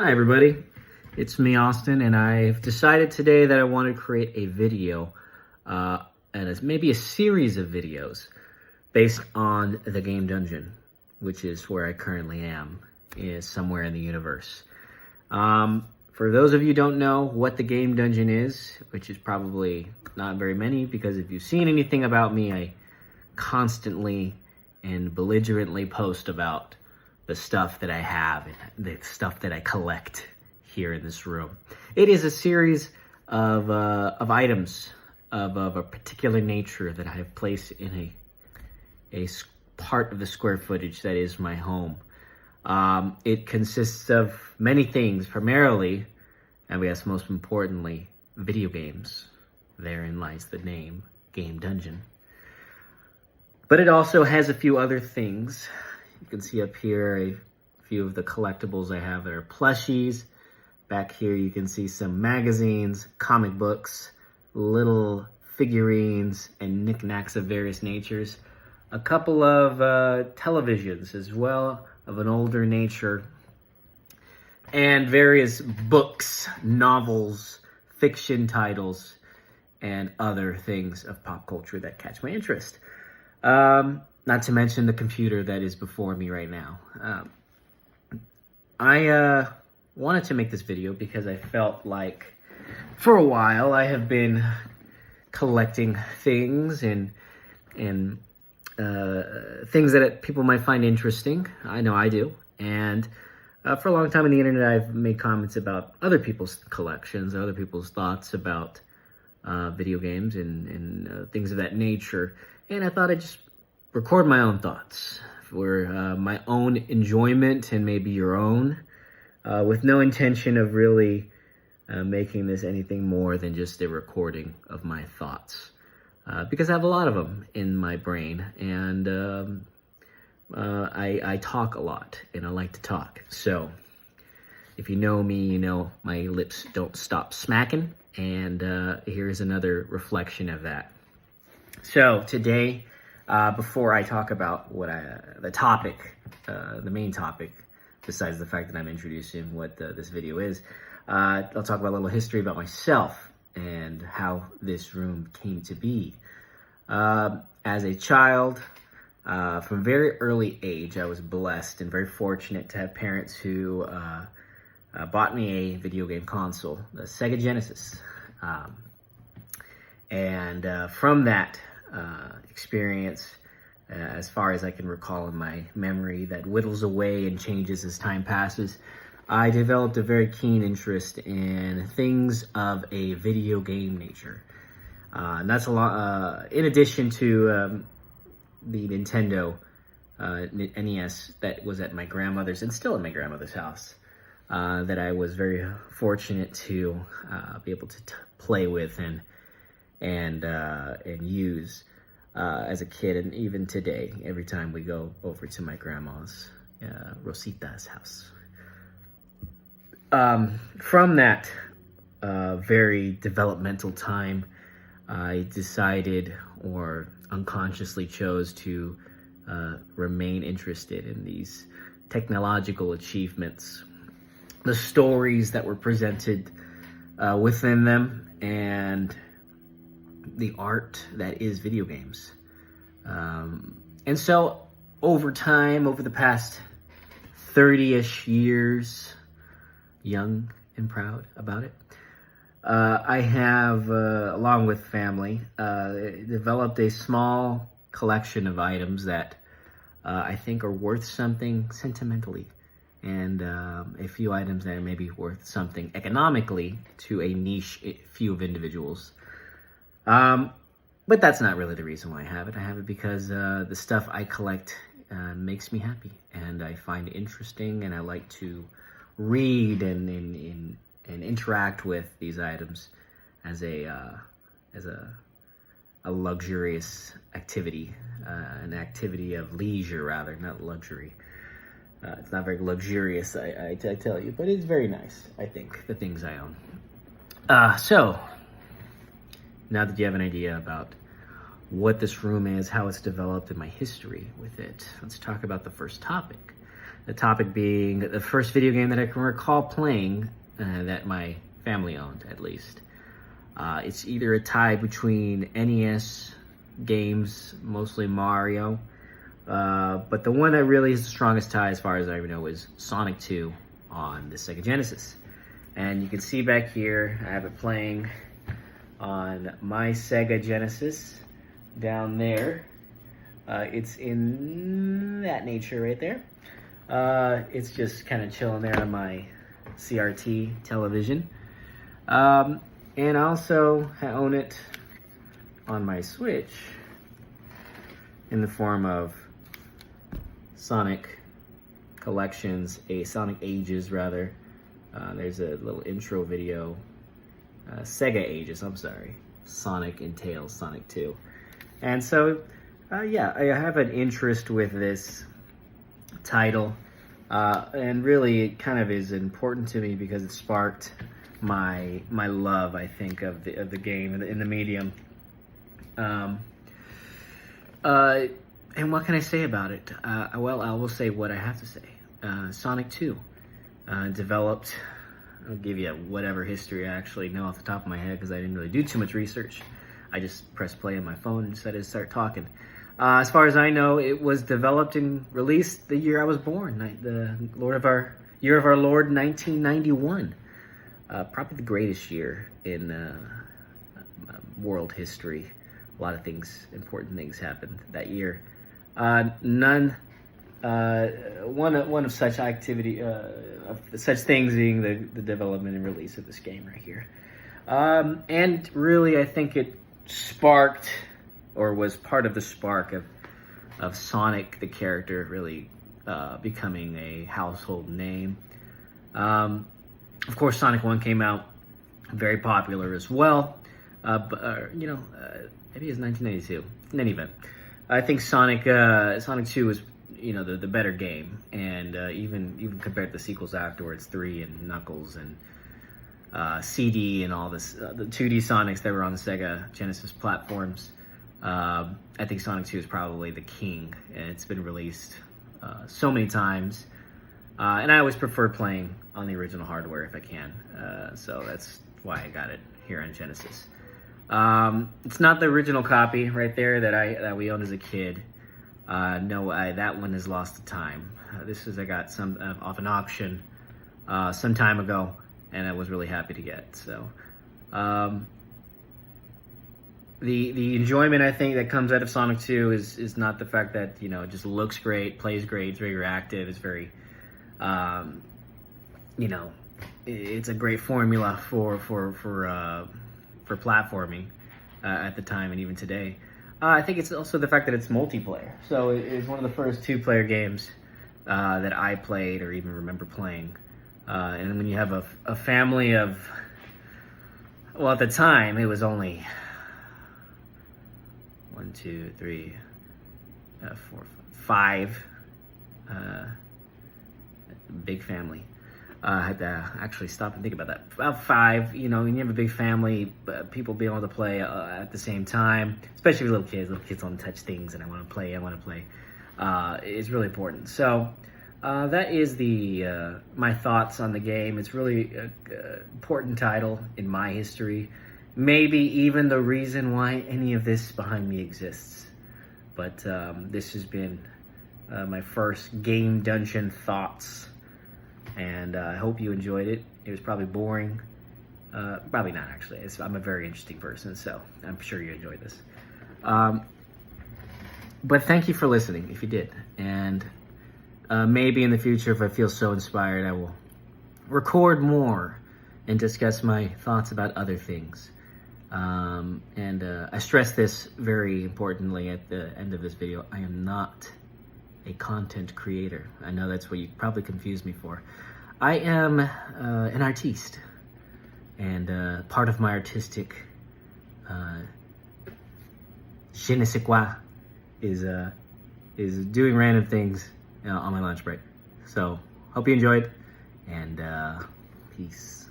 Hi everybody, it's me Austin, and I've decided today that I want to create a video and maybe a series of videos based on the game Dungeon, which is where I currently am, is somewhere in the universe. For those of you who don't know what the game Dungeon is, which is probably not very many, because if you've seen anything about me, I constantly and belligerently post about the stuff that I have, the stuff that I collect here in this room. It is a series of items of a particular nature that I have placed in a part of the square footage that is my home. It consists of many things, primarily, and I guess most importantly, video games. Therein lies the name, Game Dungeon. But it also has a few other things. You can see up here a few of the collectibles I have that are plushies. Back here you can see some magazines, comic books, little figurines, and knickknacks of various natures. A couple of televisions as well, of an older nature. And various books, novels, fiction titles, and other things of pop culture that catch my interest. Not to mention the computer that is before me right now. I wanted to make this video because I felt like for a while I have been collecting things and things that people might find interesting. I know I do. And for a long time on the internet, I've made comments about other people's collections, other people's thoughts about video games and things of that nature. And I thought I'd just record my own thoughts for my own enjoyment and maybe your own, with no intention of really making this anything more than just a recording of my thoughts. Because I have a lot of them in my brain, and I talk a lot, and I like to talk. So if you know me, you know my lips don't stop smacking, and here's another reflection of that. So today, before I talk about the topic, the main topic, besides the fact that I'm introducing what this video is, I'll talk about a little history about myself and how this room came to be. As a child, from a very early age, I was blessed and very fortunate to have parents who bought me a video game console, the Sega Genesis. From that experience, as far as I can recall in my memory that whittles away and changes as time passes, I developed a very keen interest in things of a video game nature. And that's a lot, in addition to the Nintendo NES that was at my grandmother's and still in my grandmother's house, that I was very fortunate to be able to play with and use as a kid, and even today, every time we go over to my grandma's, Rosita's house. From that very developmental time, I decided, or unconsciously chose, to remain interested in these technological achievements, the stories that were presented within them, and the art that is video games. And so over time, over the past 30-ish years, young and proud about it, I have, along with family, developed a small collection of items that I think are worth something sentimentally, and a few items that are maybe worth something economically to a niche few of individuals. But that's not really the reason why I have it. I have it because the stuff I collect makes me happy, and I find it interesting, and I like to read and interact with these items as a luxurious activity, an activity of leisure rather, not luxury. It's not very luxurious, I tell you, but it's very nice, I think, the things I own. So, now that you have an idea about what this room is, how it's developed, and my history with it, let's talk about the first topic. The topic being the first video game that I can recall playing that my family owned, at least. It's either a tie between NES games, mostly Mario, but the one that really is the strongest tie, as far as I know, is Sonic 2 on the Sega Genesis. And you can see back here, I have it playing on my Sega Genesis down there. It's in that nature right there. It's just kind of chilling there on my CRT television. And also I own it on my Switch in the form of Sonic Collections, Sonic Ages rather. There's a little intro video, Sega Ages, I'm sorry. Sonic and Tails, Sonic 2. And so, yeah, I have an interest with this title, and really it kind of is important to me because it sparked my love, I think, of the game in the medium. And what can I say about it? Well, I will say what I have to say. Sonic 2, developed, I'll give you whatever history I actually know off the top of my head because I didn't really do too much research. I just pressed play on my phone and decided to start talking. As far as I know, it was developed and released the year I was born, the year of our Lord, 1991. Probably the greatest year in world history. A lot of things, important things happened that year. One of such activity, of such things being the development and release of this game right here. And really, I think it sparked, or was part of the spark of Sonic, the character, really becoming a household name. Of course, Sonic 1 came out, very popular as well. Maybe it was 1992. In any event, I think Sonic 2 was, the better game, and even compared to the sequels afterwards, 3 and Knuckles and CD and all this, the 2D Sonics that were on the Sega Genesis platforms. I think Sonic 2 is probably the king, and it's been released so many times. And I always prefer playing on the original hardware if I can. So that's why I got it here on Genesis. It's not the original copy right there that we owned as a kid. No, that one is lost to time. I got some off an auction some time ago, and I was really happy to get. So the enjoyment, I think, that comes out of Sonic 2 is not the fact that it just looks great, plays great, it's very reactive, it's very it's a great formula for platforming at the time and even today. I think it's also the fact that it's multiplayer. So it is one of the first two-player games that I played or even remember playing. And when you have a family of, well, at the time it was only 1, 2, 3, 4, 5. Big family. I had to actually stop and think about that. About 5, when you have a big family, people being able to play at the same time, especially with little kids want to touch things and I want to play, it's really important. So that is my thoughts on the game. It's really an important title in my history. Maybe even the reason why any of this behind me exists. But this has been my first Game Dungeon thoughts. And I hope you enjoyed it. It was probably boring. Probably not, actually. I'm a very interesting person, so I'm sure you enjoyed this. But thank you for listening, if you did. And maybe in the future, if I feel so inspired, I will record more and discuss my thoughts about other things. And I stress this very importantly at the end of this video. I am not a content creator. I know that's what you probably confused me for. I am an artiste, and part of my artistic je ne sais quoi is doing random things on my lunch break. So hope you enjoyed, and peace.